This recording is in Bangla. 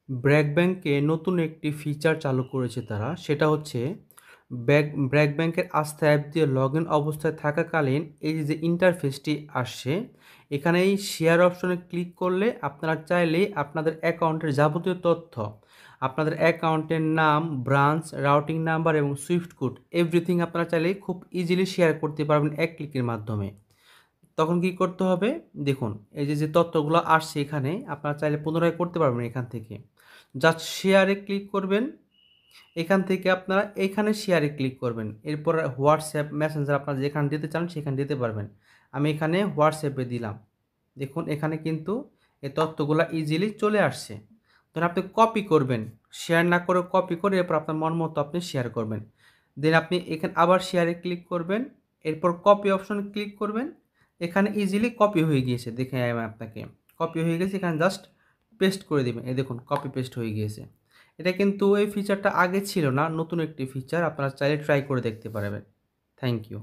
ব্র্যাক ব্যাংকে নতুন একটি ফিচার চালু করেছে তারা, সেটা হচ্ছে ব্র্যাক ব্যাংকের আস্থা অ্যাপ দিয়ে লগ ইন অবস্থায় থাকাকালীন এই যে ইন্টারফেসটি আসছে, এখানে এই শেয়ার অপশনে ক্লিক করলে আপনারা চাইলেই আপনাদের অ্যাকাউন্টের যাবতীয় তথ্য, আপনাদের অ্যাকাউন্টের নাম, ব্রাঞ্চ, রাউটিং নাম্বার এবং সুইফট কোড এভরিথিং আপনারা চাইলেই খুব ইজিলি শেয়ার করতে পারবেন এক ক্লিকের মাধ্যমে। তখন কি করতে হবে? দেখুন, এই যে তথ্যগুলো আসছে এখানে আপনারা চাইলে পুনরায় করতে পারবেন এখান থেকে। জাস্ট শেয়ারে ক্লিক করবেন। এখান থেকে আপনারা এখানে শেয়ারে ক্লিক করবেন। এরপর হোয়াটসঅ্যাপ, মেসেঞ্জার আপনারা যেখানে দিতে চান সেখানে দিতে পারবেন। আমি এখানে হোয়াটসঅ্যাপে দিলাম। দেখুন এখানে কিন্তু এই তথ্যগুলো ইজিলি চলে আসছে। ধরুন আপনি কপি করবেন, শেয়ার না করে কপি করে এরপর আপনার মন মতো আপনি শেয়ার করবেন। দেন আপনি এখানে আবার শেয়ারে ক্লিক করবেন, এরপর কপি অপশনে ক্লিক করবেন। এখানে ইজিলি কপি হয়ে গিয়েছে, দেখে আমি আপনাকে কপি হয়ে গেছে, এখানে জাস্ট পেস্ট করে দিবেন। এই দেখুন কপি পেস্ট হয়ে গিয়েছে। এটা কিন্তু এই ফিচারটা আগে ছিল না, নতুন একটি ফিচার, আপনারা চাইলে ট্রাই করে দেখতে পারবেন। Thank you.